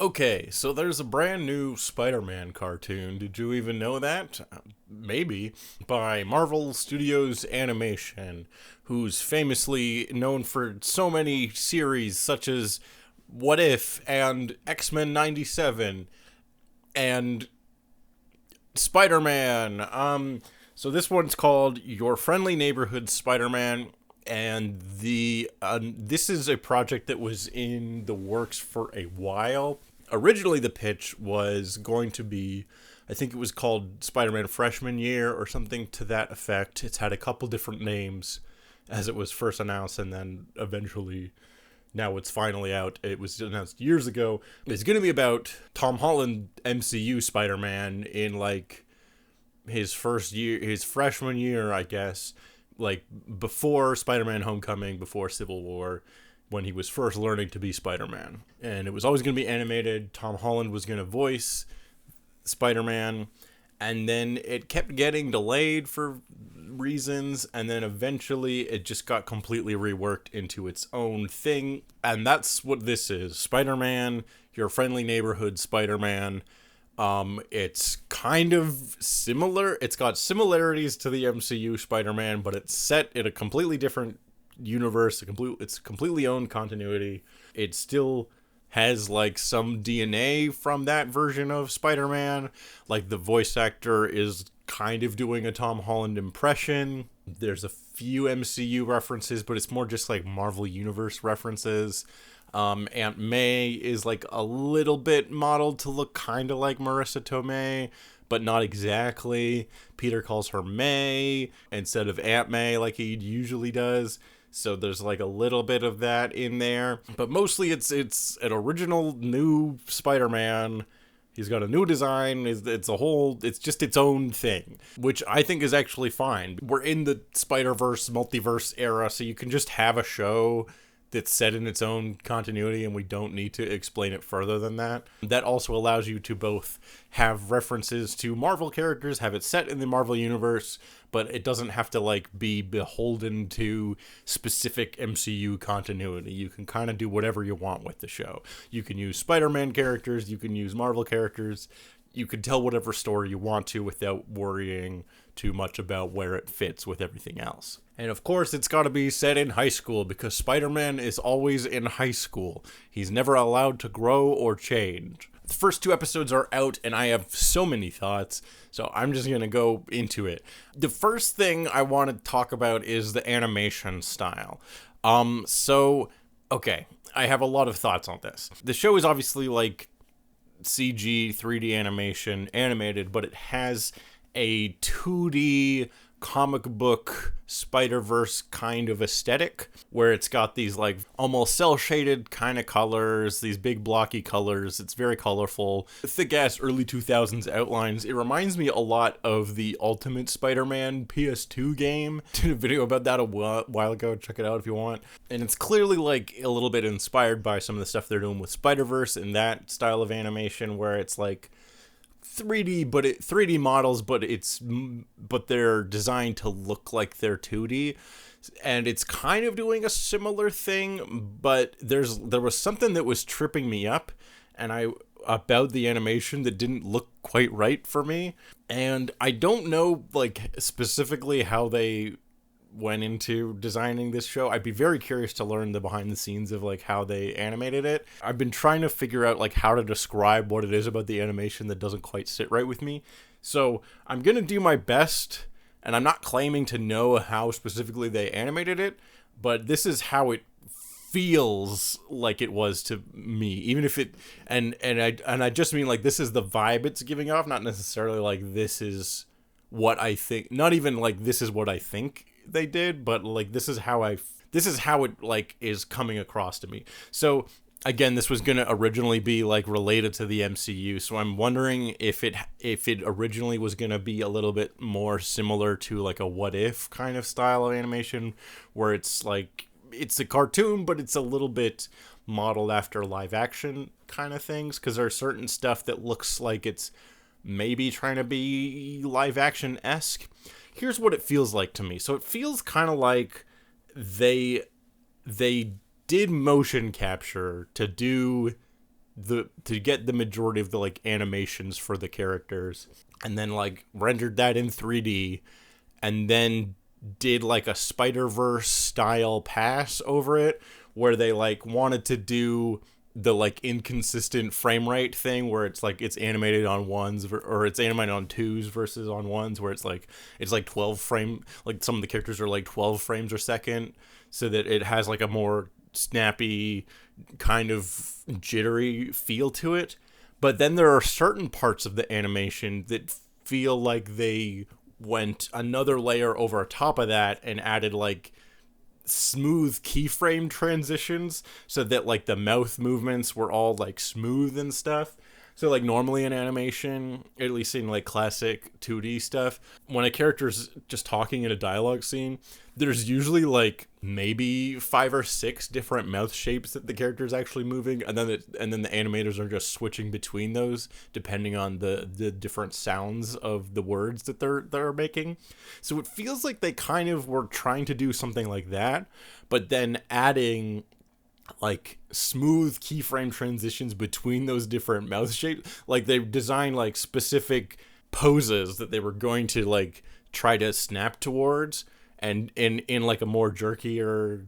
Okay, so there's a brand new Spider-Man cartoon. Did you even know that? Maybe. By Marvel Studios Animation, who's famously known for so many series such as What If and X-Men 97 and Spider-Man. So this one's called Your Friendly Neighborhood Spider-Man, and this is a project that was in the works for a while. Originally, the pitch was going to be, I think it was called Spider-Man Freshman Year or something to that effect. It's had a couple different names as it was first announced, and then eventually, now it's finally out. It was announced years ago. It's going to be about Tom Holland MCU Spider-Man in like his first year, his freshman year, I guess, like before Spider-Man Homecoming, before Civil War, when he was first learning to be Spider-Man. And it was always going to be animated. Tom Holland was going to voice Spider-Man, and then it kept getting delayed for reasons, and then eventually it just got completely reworked into its own thing, and that's what this is. Spider-Man, Your Friendly Neighborhood Spider-Man. It's kind of similar. It's got similarities to the MCU Spider-Man, but it's set in a completely different universe. It's completely own continuity. It still has like some DNA from that version of Spider-Man. Like the voice actor is kind of doing a Tom Holland impression. There's a few MCU references, but it's more just like Marvel Universe references. Aunt May is like a little bit modeled to look kind of like Marissa Tomei, but not exactly. Peter calls her May instead of Aunt May like he usually does. So there's like a little bit of that in there, but mostly it's an original new Spider-Man. He's got a new design. It's just its own thing, which I think is actually fine. We're in the Spider-Verse, multiverse era, so you can just have a show that's set in its own continuity, and we don't need to explain it further than that. That also allows you to both have references to Marvel characters, have it set in the Marvel universe, but it doesn't have to like be beholden to specific MCU continuity. You can kind of do whatever you want with the show. You can use Spider-Man characters, you can use Marvel characters, you can tell whatever story you want to without worrying too much about where it fits with everything else. And of course, it's got to be set in high school because Spider-Man is always in high school. He's never allowed to grow or change. The first two episodes are out, and I have so many thoughts, so I'm just going to go into it. The first thing I want to talk about is the animation style. Okay, I have a lot of thoughts on this. The show is obviously like CG, 3D animation, animated, but it has a 2D comic book Spider-Verse kind of aesthetic where it's got these like almost cel-shaded kind of colors, these big blocky colors. It's very colorful. Thick-ass early 2000s outlines. It reminds me a lot of the Ultimate Spider-Man PS2 game. Did a video about that a while ago. Check it out if you want. And it's clearly like a little bit inspired by some of the stuff they're doing with Spider-Verse in that style of animation where it's like 3D models, but they're designed to look like they're 2D, and it's kind of doing a similar thing. But there was something that was tripping me up, about the animation that didn't look quite right for me, and I don't know like specifically how they went into designing this show. I'd be very curious to learn the behind the scenes of like how they animated it. I've been trying to figure out like how to describe what it is about the animation that doesn't quite sit right with me. So I'm going to do my best, and I'm not claiming to know how specifically they animated it, but this is how it feels like it was to me, even if it and I just mean like this is the vibe it's giving off, not necessarily like this is what I think, not even like this is what I think they did, but like this is how it like is coming across to me. So again, this was gonna originally be like related to the MCU, so I'm wondering if it originally was gonna be a little bit more similar to like a What If kind of style of animation, where it's like it's a cartoon but it's a little bit modeled after live action kind of things, because there's certain stuff that looks like it's maybe trying to be live action-esque. Here's what it feels like to me. So it feels kind of like they did motion capture to do the majority of the like animations for the characters, and then like rendered that in 3D, and then did like a Spider-Verse style pass over it where they like wanted to do the like inconsistent frame rate thing where it's like it's animated on ones or it's animated on twos versus on ones, where it's like 12 frame, like some of the characters are like 12 frames a second, so that it has like a more snappy kind of jittery feel to it. But then there are certain parts of the animation that feel like they went another layer over top of that and added like smooth keyframe transitions, so that like the mouth movements were all like smooth and stuff. So like normally in animation, at least in like classic 2D stuff, when a character's just talking in a dialogue scene, there's usually like maybe 5 or 6 different mouth shapes that the character's actually moving, and then the animators are just switching between those depending on the different sounds of the words that they're making. So it feels like they kind of were trying to do something like that, but then adding like smooth keyframe transitions between those different mouth shapes. Like they designed like specific poses that they were going to like try to snap towards, and in like a more jerky or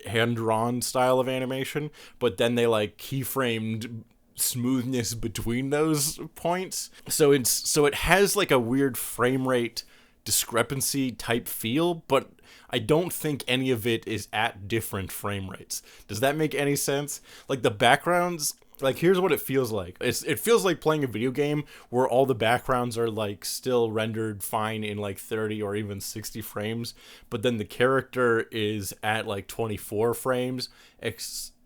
hand-drawn style of animation, but then they like keyframed smoothness between those points. So it has like a weird frame rate discrepancy type feel, but I don't think any of it is at different frame rates. Does that make any sense? Like the backgrounds, like here's what it feels like. It feels like playing a video game where all the backgrounds are like still rendered fine in like 30 or even 60 frames, but then the character is at like 24 frames,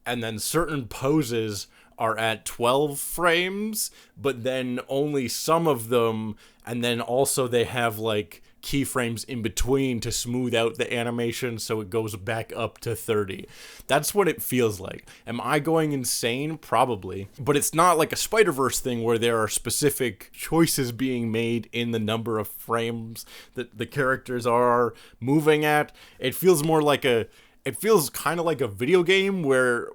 and then certain poses are at 12 frames, but then only some of them, and then also they have like keyframes in between to smooth out the animation so it goes back up to 30. That's what it feels like. Am I going insane? Probably. But it's not like a Spider-Verse thing where there are specific choices being made in the number of frames that the characters are moving at. It feels more like it feels kind of like a video game where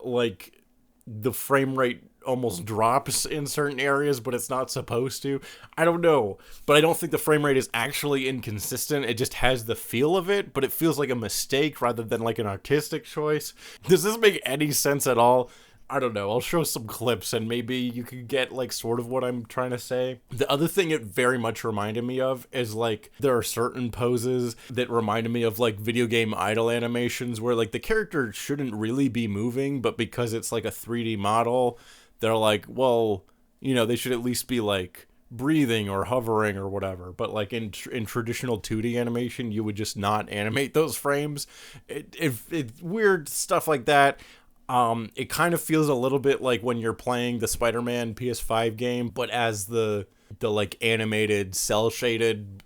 like the frame rate almost drops in certain areas, but it's not supposed to. I don't know, but I don't think the frame rate is actually inconsistent. It just has the feel of it, but it feels like a mistake rather than like an artistic choice. Does this make any sense at all? I don't know. I'll show some clips and maybe you can get like sort of what I'm trying to say. The other thing it very much reminded me of is like there are certain poses that reminded me of like video game idle animations where like the character shouldn't really be moving, but because it's like a 3D model, they're like, well, you know, they should at least be like breathing or hovering or whatever. But like in traditional 2D animation, you would just not animate those frames. It weird stuff like that. It kind of feels a little bit like when you're playing the Spider-Man PS5 game, but as the like animated cell shaded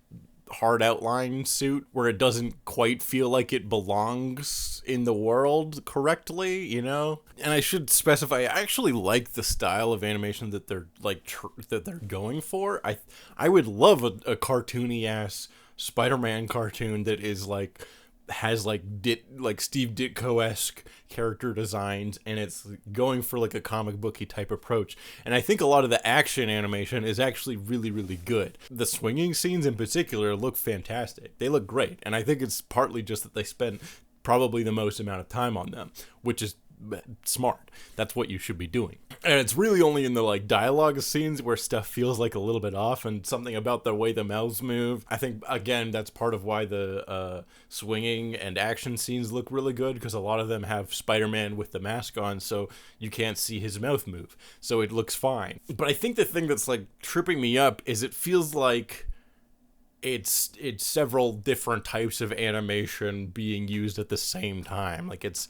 hard outline suit, where it doesn't quite feel like it belongs in the world correctly, you know? And I should specify, I actually like the style of animation that they're like that they're going for. I would love a cartoony ass Spider-Man cartoon that is like has like Steve Ditko-esque character designs, and it's going for like a comic booky type approach. And I think a lot of the action animation is actually really, really good. The swinging scenes in particular look fantastic. They look great, and I think it's partly just that they spend probably the most amount of time on them, which is smart. That's what you should be doing. And it's really only in the like dialogue scenes where stuff feels like a little bit off, and something about the way the mouths move. I think again that's part of why the swinging and action scenes look really good, because a lot of them have Spider-Man with the mask on, so you can't see his mouth move, so it looks fine. But I think the thing that's like tripping me up is it feels like it's several different types of animation being used at the same time. Like it's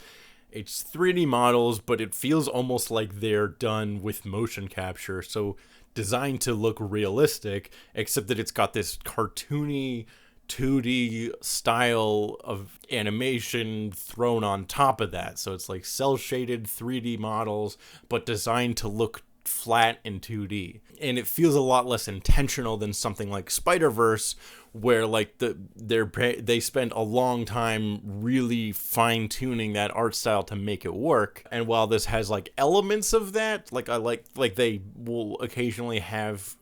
3D models, but it feels almost like they're done with motion capture, so designed to look realistic, except that it's got this cartoony 2D style of animation thrown on top of that. So it's like cel-shaded 3D models, but designed to look flat in 2D. And it feels a lot less intentional than something like Spider-Verse, where like they spend a long time really fine-tuning that art style to make it work. And while this has like elements of that, like I like they will occasionally have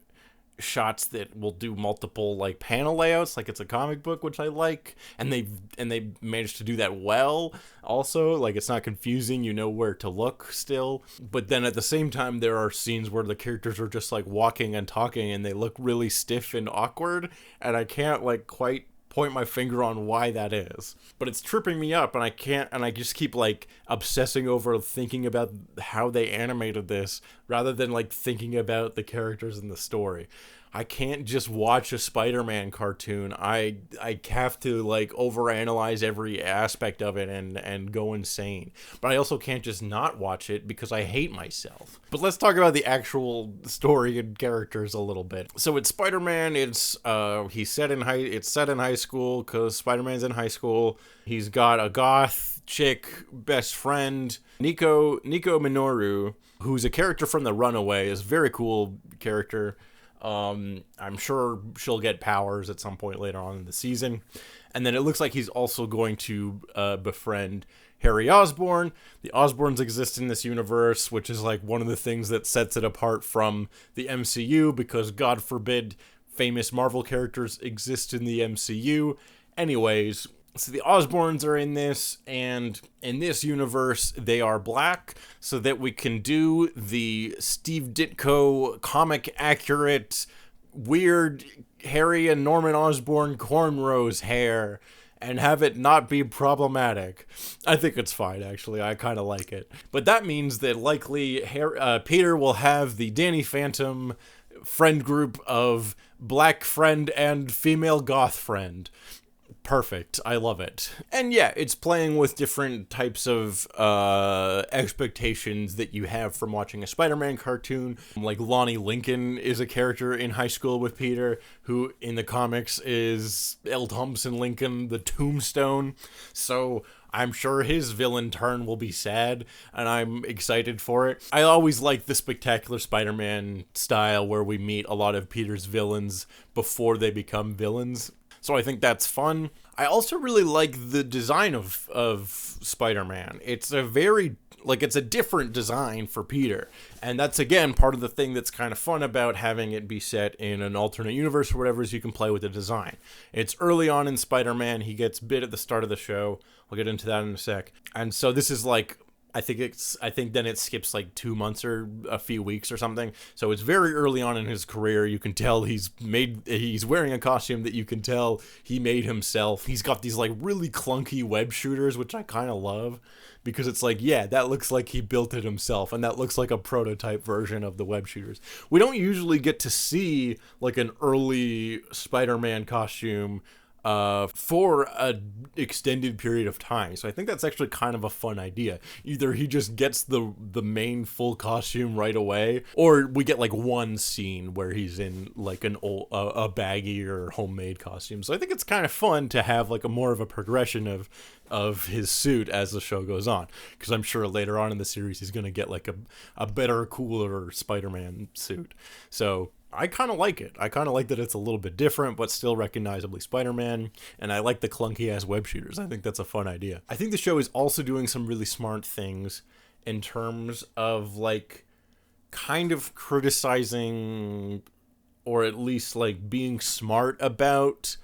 shots that will do multiple like panel layouts like it's a comic book, which I like, and they managed to do that well also. Like, it's not confusing, you know where to look still, but then at the same time there are scenes where the characters are just like walking and talking and they look really stiff and awkward, and I can't like quite point my finger on why that is, but it's tripping me up, and I just keep like obsessing over thinking about how they animated this rather than like thinking about the characters in the story. I can't just watch a Spider-Man cartoon. I have to like overanalyze every aspect of it and go insane. But I also can't just not watch it because I hate myself. But let's talk about the actual story and characters a little bit. So it's Spider-Man. It's set in high school because Spider-Man's in high school. He's got a goth chick best friend, Nico Minoru, who's a character from The Runaway. Is a very cool character. I'm sure she'll get powers at some point later on in the season. And then it looks like he's also going to befriend Harry Osborn. The Osborns exist in this universe, which is like one of the things that sets it apart from the MCU, because God forbid famous Marvel characters exist in the MCU. Anyways, so the Osborns are in this, and in this universe, they are black, so that we can do the Steve Ditko comic-accurate, weird Harry and Norman Osborn cornrows hair, and have it not be problematic. I think it's fine, actually. I kind of like it. But that means that likely Peter will have the Danny Phantom friend group of black friend and female goth friend. Perfect. I love it. And yeah, it's playing with different types of expectations that you have from watching a Spider-Man cartoon. Like Lonnie Lincoln is a character in high school with Peter, who in the comics is L. Thompson Lincoln, the Tombstone. So I'm sure his villain turn will be sad, and I'm excited for it. I always like the Spectacular Spider-Man style where we meet a lot of Peter's villains before they become villains. So I think that's fun. I also really like the design of Spider-Man. It's a different design for Peter. And that's, again, part of the thing that's kind of fun about having it be set in an alternate universe or whatever, is you can play with the design. It's early on in Spider-Man. He gets bit at the start of the show. I'll get into that in a sec. And so this is like, I think then it skips like 2 months or a few weeks or something. So it's very early on in his career. You can tell he's wearing a costume that you can tell he made himself. He's got these like really clunky web shooters, which I kind of love, because it's like, yeah, that looks like he built it himself, and that looks like a prototype version of the web shooters. We don't usually get to see like an early Spider-Man costume for an extended period of time. So I think that's actually kind of a fun idea. Either he just gets the main full costume right away, or we get like one scene where he's in like an old a baggy or homemade costume. So I think it's kind of fun to have like a more of a progression of his suit as the show goes on, because I'm sure later on in the series he's going to get like a better, cooler Spider-Man suit. So I kind of like it. I kind of like that it's a little bit different, but still recognizably Spider-Man. And I like the clunky-ass web shooters. I think that's a fun idea. I think the show is also doing some really smart things in terms of, like, kind of criticizing, or at least, like, being smart about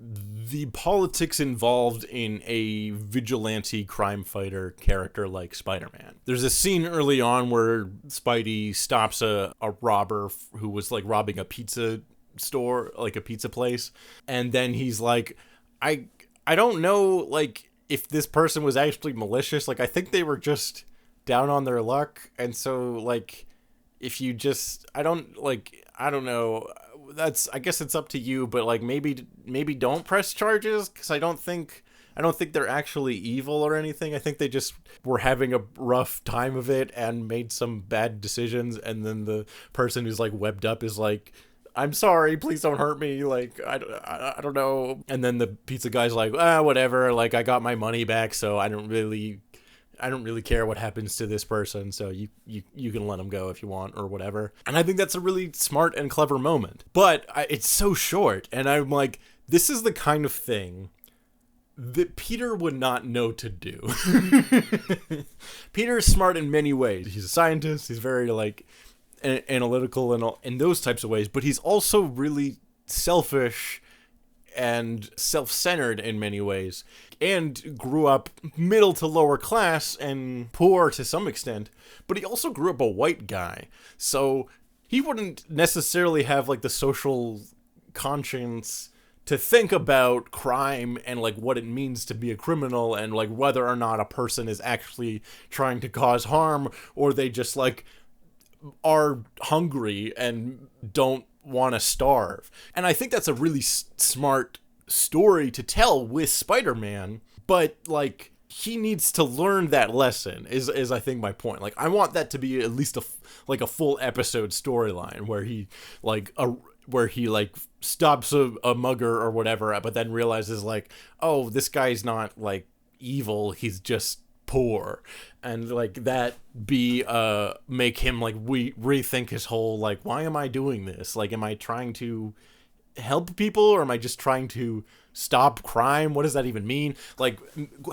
the politics involved in a vigilante crime fighter character like Spider-Man. There's a scene early on where Spidey stops a robber who was like robbing a pizza store, like a pizza place, and then he's like, I don't know, like, if this person was actually malicious. Like, I think they were just down on their luck, and so, like, if you just, I don't know, I guess it's up to you, but like maybe don't press charges, because I don't think they're actually evil or anything. I think they just were having a rough time of it and made some bad decisions, and then the person who's like webbed up is like, I'm sorry, please don't hurt me, like, I don't know. And then the pizza guy's like, whatever, like, I got my money back, so I don't really I don't really care what happens to this person, so you can let him go if you want or whatever. And I think that's a really smart and clever moment. But it's so short, and I'm like, this is the kind of thing that Peter would not know to do. Peter is smart in many ways. He's a scientist. He's very like analytical and all, in those types of ways, but he's also really selfish and self-centered in many ways, and grew up middle to lower class and poor to some extent, but he also grew up a white guy, so he wouldn't necessarily have like the social conscience to think about crime and like what it means to be a criminal and like whether or not a person is actually trying to cause harm or they just like are hungry and don't want to starve. And I think that's a really smart story to tell with Spider-Man, but like he needs to learn that lesson is I think my point. Like I want that to be at least a full episode storyline where he stops a mugger or whatever, but then realizes like, oh, this guy's not like evil, he's just poor, and like that make him like rethink his whole like, why am I doing this? Like, am I trying to help people or am I just trying to stop crime? What does that even mean? Like,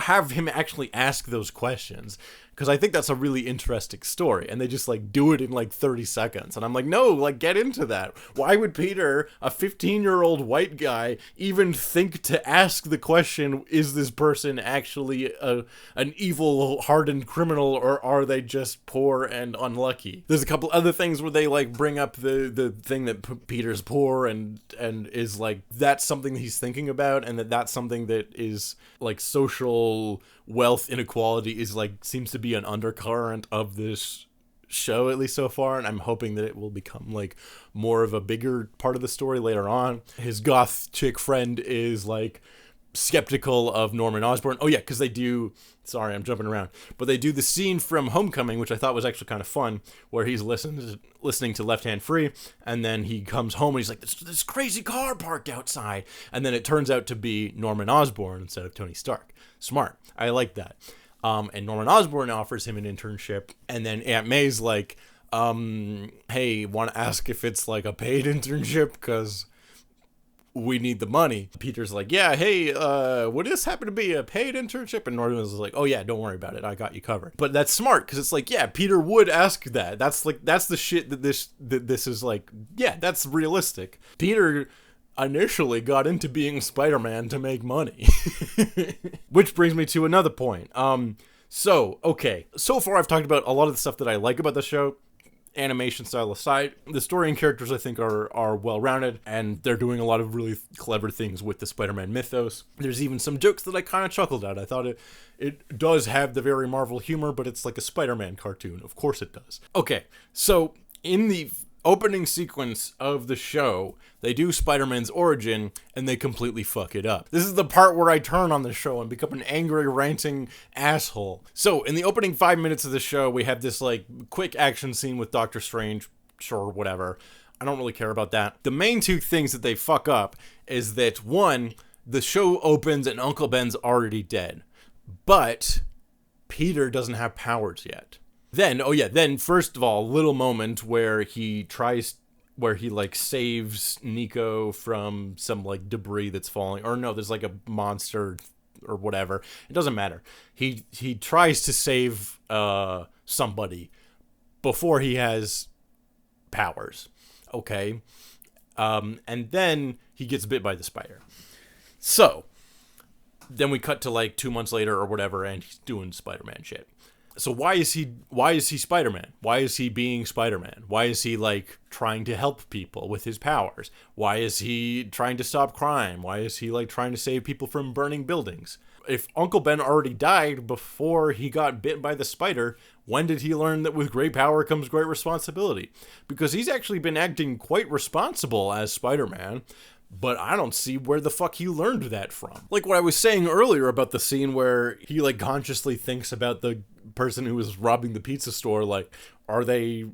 have him actually ask those questions, because I think that's a really interesting story, and they just like do it in like 30 seconds, and I'm like, no, like get into that. Why would Peter, a 15-year-old white guy, even think to ask the question, is this person actually an evil hardened criminal, or are they just poor and unlucky? There's a couple other things where they like bring up the thing that Peter's poor and is like, that's something he's thinking about, and that's something that is like social wealth inequality is like seems to be an undercurrent of this show, at least so far, and I'm hoping that it will become like more of a bigger part of the story later on. His goth chick friend is like skeptical of Norman Osborn. Oh yeah, because they do, sorry, I'm jumping around, but they do the scene from Homecoming, which I thought was actually kind of fun, where he's listening to Left Hand Free, and then he comes home and he's like, this crazy car parked outside, and then it turns out to be Norman Osborn instead of Tony Stark. Smart. I like that. And Norman Osborn offers him an internship, and then Aunt May's like, hey, want to ask if it's like a paid internship, because we need the money. Peter's like, yeah, hey, would this happen to be a paid internship? And Norman's like, oh yeah, don't worry about it, I got you covered. But that's smart, because it's like, yeah, Peter would ask that. That's the shit that this is like, yeah, that's realistic. Peter initially got into being Spider-Man to make money. Which brings me to another point. So far I've talked about a lot of the stuff that I like about the show. Animation style aside, the story and characters I think are well-rounded, and they're doing a lot of really clever things with the Spider-Man mythos. There's even some jokes that I kind of chuckled at. I thought it does have the very Marvel humor, but it's like a Spider-Man cartoon. Of course it does. Okay, so in the opening sequence of the show, they do Spider-Man's origin, and they completely fuck it up. This is the part where I turn on the show and become an angry, ranting asshole. So, in the opening 5 minutes of the show, we have this, like, quick action scene with Doctor Strange, sure, whatever. I don't really care about that. The main two things that they fuck up is that, one, the show opens and Uncle Ben's already dead. But Peter doesn't have powers yet. Then, first of all, little moment where he like saves Nico from some like debris that's falling, or no, there's like a monster or whatever. It doesn't matter. He tries to save somebody before he has powers. Okay. And then he gets bit by the spider. So then we cut to like 2 months later or whatever, and he's doing Spider-Man shit. So why is he Spider-Man? Why is he being Spider-Man? Why is he like trying to help people with his powers? Why is he trying to stop crime? Why is he like trying to save people from burning buildings? If Uncle Ben already died before he got bit by the spider, when did he learn that with great power comes great responsibility? Because he's actually been acting quite responsible as Spider-Man, but I don't see where the fuck he learned that from. Like what I was saying earlier about the scene where he like consciously thinks about the person who was robbing the pizza store, like, are they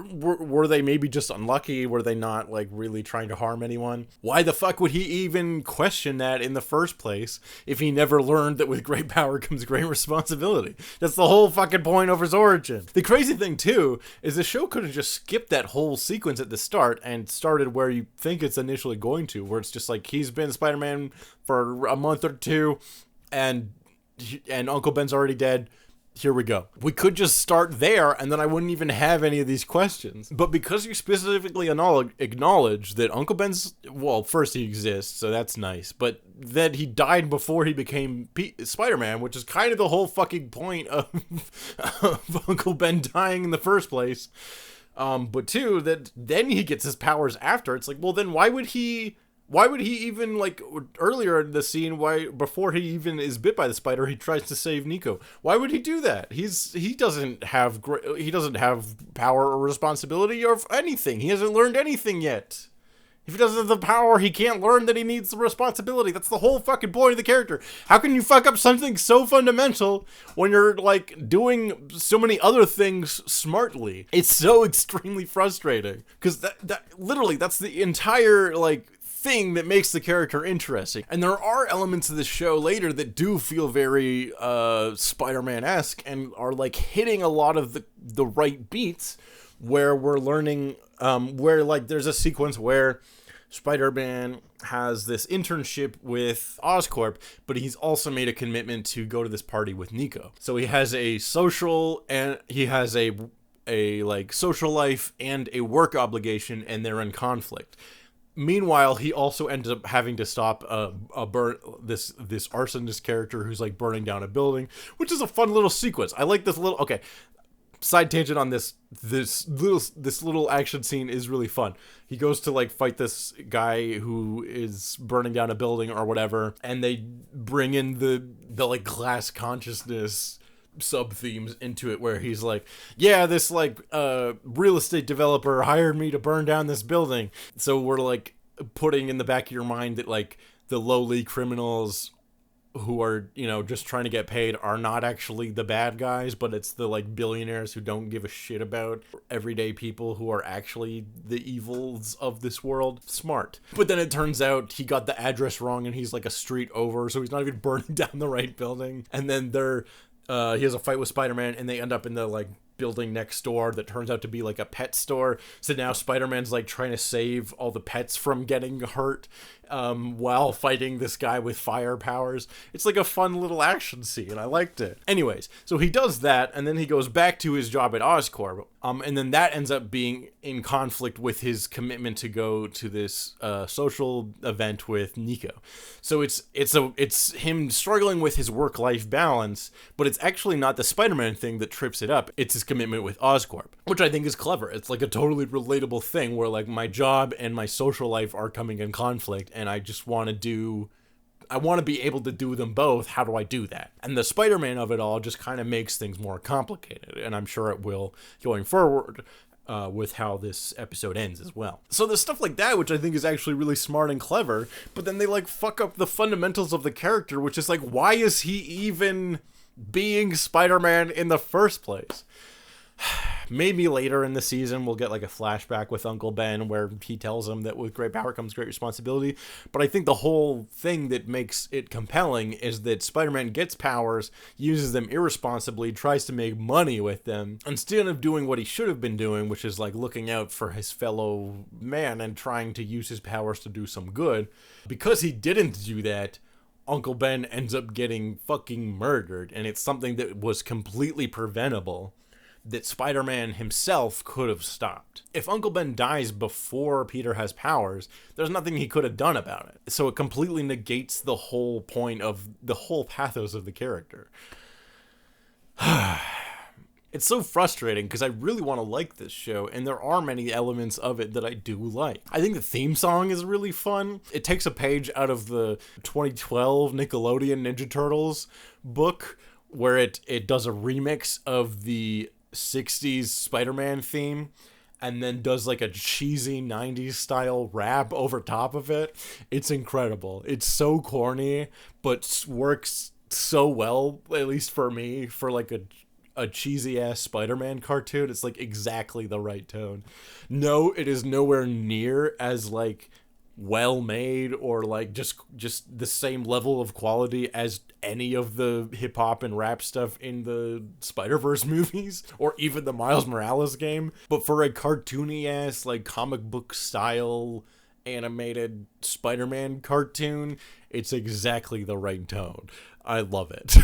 were they maybe just unlucky? Were they not like really trying to harm anyone? Why the fuck would he even question that in the first place if he never learned that with great power comes great responsibility? That's the whole fucking point of his origin. The crazy thing too is the show could have just skipped that whole sequence at the start and started where you think it's initially going to, where it's just like he's been Spider-Man for a month or two and Uncle Ben's already dead. Here we go. We could just start there, and then I wouldn't even have any of these questions. But because you specifically acknowledge that Uncle Ben's, well, first he exists, so that's nice, but that he died before he became Spider-Man, which is kind of the whole fucking point of, of Uncle Ben dying in the first place. But two, that then he gets his powers after. It's like, well, then why would he even, like, earlier in the scene, before he even is bit by the spider, he tries to save Nico? Why would he do that? He doesn't have power or responsibility or anything. He hasn't learned anything yet. If he doesn't have the power, he can't learn that he needs the responsibility. That's the whole fucking point of the character. How can you fuck up something so fundamental when you're, like, doing so many other things smartly? It's so extremely frustrating. Because that literally, that's the entire, like, thing that makes the character interesting. And there are elements of this show later that do feel very Spider-Man-esque and are like hitting a lot of the right beats, where we're learning where, like, there's a sequence where Spider-Man has this internship with Oscorp, but he's also made a commitment to go to this party with Nico. So he has a social like social life and a work obligation, and they're in conflict. Meanwhile, he also ends up having to stop this arsonist character who's like burning down a building, which is a fun little sequence. I like this little, okay, side tangent on this little action scene is really fun. He goes to like fight this guy who is burning down a building or whatever, and they bring in the like class consciousness sub themes into it, where he's like, yeah, this like real estate developer hired me to burn down this building. So we're like putting in the back of your mind that like the lowly criminals who are, you know, just trying to get paid are not actually the bad guys, but it's the like billionaires who don't give a shit about everyday people who are actually the evils of this world. Smart. But then it turns out he got the address wrong and he's like a street over, so he's not even burning down the right building. And then he has a fight with Spider-Man, and they end up in the like building next door that turns out to be like a pet store. So now Spider-Man's like trying to save all the pets from getting hurt while fighting this guy with fire powers. It's like a fun little action scene. I liked it. Anyways, so he does that, and then he goes back to his job at Oscorp. And then that ends up being in conflict with his commitment to go to this social event with Nico. So it's him struggling with his work-life balance, but it's actually not the Spider-Man thing that trips it up. It's his commitment with Oscorp, which I think is clever. It's like a totally relatable thing where like my job and my social life are coming in conflict, and I just want to be able to do them both. How do I do that? And the Spider-Man of it all just kind of makes things more complicated, and I'm sure it will going forward with how this episode ends as well. So there's stuff like that, which I think is actually really smart and clever, but then they like fuck up the fundamentals of the character, which is like, why is he even being Spider-Man in the first place? Maybe later in the season we'll get like a flashback with Uncle Ben where he tells him that with great power comes great responsibility. But I think the whole thing that makes it compelling is that Spider-Man gets powers, uses them irresponsibly, tries to make money with them, instead of doing what he should have been doing, which is like looking out for his fellow man and trying to use his powers to do some good. Because he didn't do that, Uncle Ben ends up getting fucking murdered, and it's something that was completely preventable, that Spider-Man himself could have stopped. If Uncle Ben dies before Peter has powers, there's nothing he could have done about it. So it completely negates the whole point of the whole pathos of the character. It's so frustrating because I really want to like this show, and there are many elements of it that I do like. I think the theme song is really fun. It takes a page out of the 2012 Nickelodeon Ninja Turtles book, where it does a remix of the 60s Spider-Man theme and then does like a cheesy 90s style rap over top of it. It's incredible. It's so corny, but works so well, at least for me, for like a cheesy ass Spider-Man cartoon. It's like exactly the right tone. No, it is nowhere near as like well made or like just the same level of quality as any of the hip hop and rap stuff in the Spider-Verse movies or even the Miles Morales game. But for a cartoony ass like comic book style animated Spider-Man cartoon, it's exactly the right tone. I love it.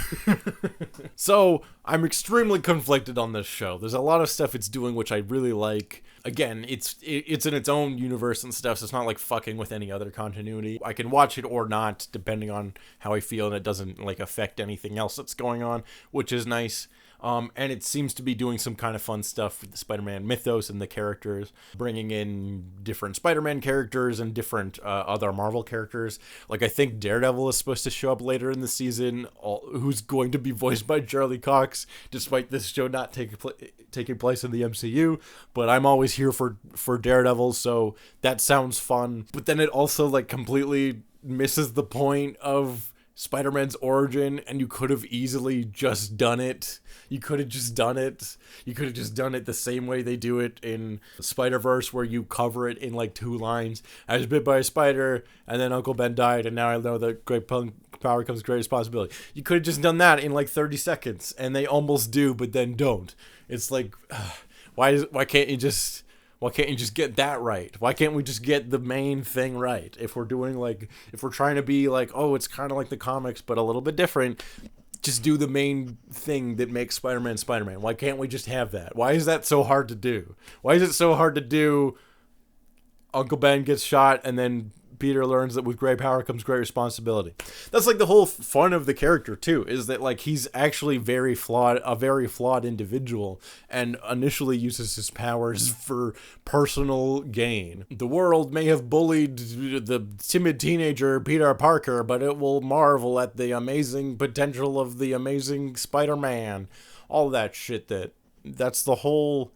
So I'm extremely conflicted on this show. There's a lot of stuff it's doing which I really like. Again, it's in its own universe and stuff, so it's not like fucking with any other continuity. I can watch it or not, depending on how I feel, and it doesn't like affect anything else that's going on, which is nice. And it seems to be doing some kind of fun stuff with the Spider-Man mythos and the characters, bringing in different Spider-Man characters and different other Marvel characters. Like, I think Daredevil is supposed to show up later in the season, who's going to be voiced by Charlie Cox, despite this show not taking place in the MCU. But I'm always here for Daredevil, so that sounds fun. But then it also, like, completely misses the point of Spider-Man's origin, and you could have easily just done it. You could have just done it. You could have just done it the same way they do it in Spider-Verse, where you cover it in like 2 lines. I was bit by a spider, and then Uncle Ben died, and now I know that great power comes great responsibility. You could have just done that in like 30 seconds, and they almost do, but then don't. It's like, why can't you just get that right? Why can't we just get the main thing right? If we're trying to be like, oh, it's kind of like the comics, but a little bit different, just do the main thing that makes Spider-Man Spider-Man. Why can't we just have that? Why is that so hard to do? Why is it so hard to do? Uncle Ben gets shot, and then Peter learns that with great power comes great responsibility. That's like the whole fun of the character too, is that like he's actually a very flawed individual, and initially uses his powers for personal gain. The world may have bullied the timid teenager Peter Parker, but it will marvel at the amazing potential of the amazing Spider-Man. All that shit. That's the whole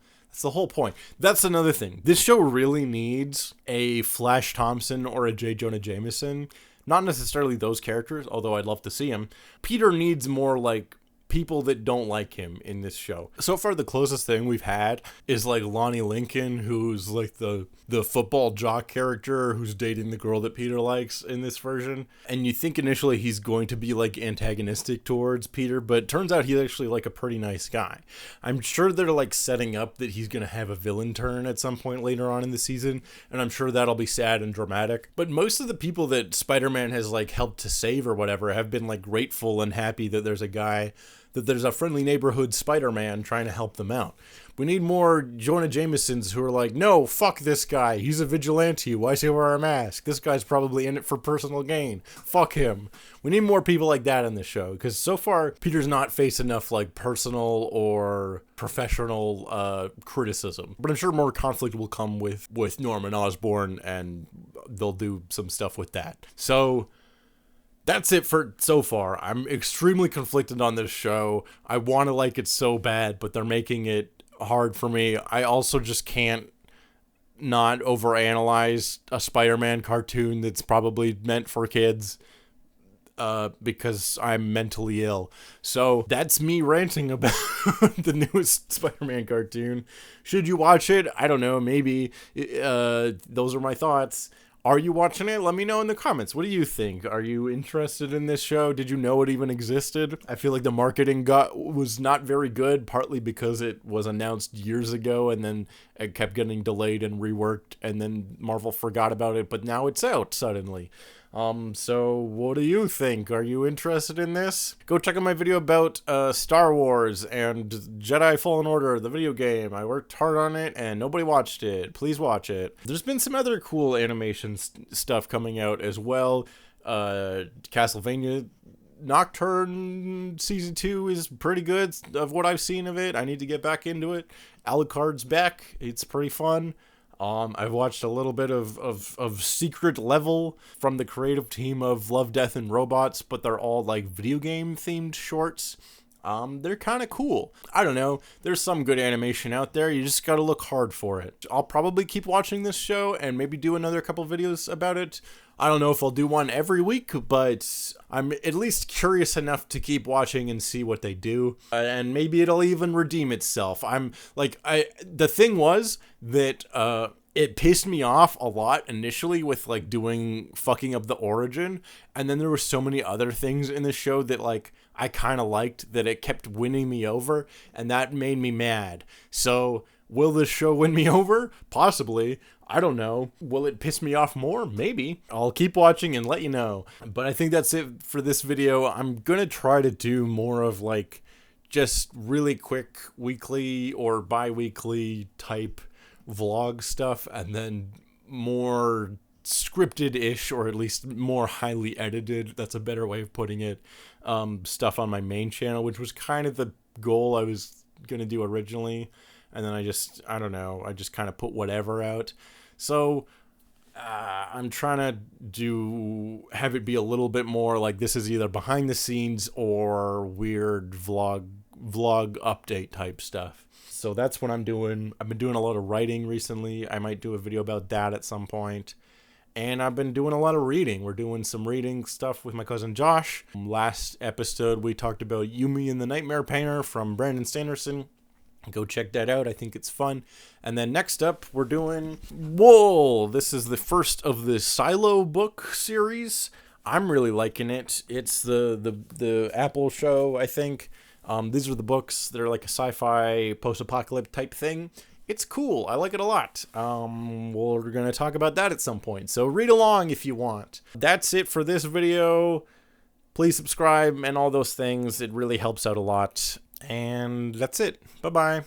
point. That's another thing. This show really needs a Flash Thompson or a J. Jonah Jameson. Not necessarily those characters, although I'd love to see him. Peter needs more, like, people that don't like him in this show. So far, the closest thing we've had is, like, Lonnie Lincoln, who's, like, the football jock character who's dating the girl that Peter likes in this version. And you think initially he's going to be, like, antagonistic towards Peter, but turns out he's actually, like, a pretty nice guy. I'm sure they're, like, setting up that he's going to have a villain turn at some point later on in the season, and I'm sure that'll be sad and dramatic. But most of the people that Spider-Man has, like, helped to save or whatever have been, like, grateful and happy that there's a friendly neighborhood Spider-Man trying to help them out. We need more Jonah Jamesons who are like, no, fuck this guy. He's a vigilante. Why does he wear a mask? This guy's probably in it for personal gain. Fuck him. We need more people like that in the show, because so far, Peter's not faced enough like personal or professional criticism. But I'm sure more conflict will come with Norman Osborn, and they'll do some stuff with that. So that's it for so far. I'm extremely conflicted on this show. I want to like it so bad, but they're making it hard for me. I also just can't not overanalyze a Spider-Man cartoon that's probably meant for kids because I'm mentally ill. So that's me ranting about the newest Spider-Man cartoon. Should you watch it? I don't know. Maybe. Those are my thoughts. Are you watching it? Let me know in the comments. What do you think? Are you interested in this show? Did you know it even existed? I feel like the marketing was not very good, partly because it was announced years ago and then it kept getting delayed and reworked, and then Marvel forgot about it, but now it's out suddenly. So what do you think? Are you interested in this? Go check out my video about Star Wars and Jedi Fallen Order, the video game. I worked hard on it and nobody watched it. Please watch it. There's been some other cool animation stuff coming out as well. Castlevania Nocturne Season 2 is pretty good of what I've seen of it. I need to get back into it. Alucard's back. It's pretty fun. I've watched a little bit of Secret Level from the creative team of Love, Death, and Robots, but they're all like video game themed shorts. They're kind of cool. I don't know. There's some good animation out there. You just gotta look hard for it. I'll probably keep watching this show and maybe do another couple videos about it. I don't know if I'll do one every week, but I'm at least curious enough to keep watching and see what they do. And maybe it'll even redeem itself. The thing was that, it pissed me off a lot initially with like fucking up the origin, and then there were so many other things in the show that like I kind of liked that it kept winning me over, and that made me mad. So will this show win me over? Possibly. I don't know. Will it piss me off more? Maybe. I'll keep watching and let you know. But I think that's it for this video. I'm gonna try to do more of like just really quick weekly or bi-weekly type vlog stuff, and then more scripted-ish, or at least more highly edited, that's a better way of putting it, stuff on my main channel, which was kind of the goal I was gonna do originally, and then I just kind of put whatever out. So I'm trying to have it be a little bit more like this is either behind the scenes or weird vlog update type stuff. So that's what I'm doing. I've been doing a lot of writing recently. I might do a video about that at some point. And I've been doing a lot of reading. We're doing some reading stuff with my cousin Josh. Last episode, we talked about Yumi and the Nightmare Painter from Brandon Sanderson. Go check that out. I think it's fun. And then next up, we're doing Wool. This is the first of the Silo book series. I'm really liking it. It's the Apple show, I think. These are the books. They're like a sci-fi post-apocalyptic type thing. It's cool. I like it a lot. We're going to talk about that at some point. So read along if you want. That's it for this video. Please subscribe and all those things. It really helps out a lot. And that's it. Bye-bye.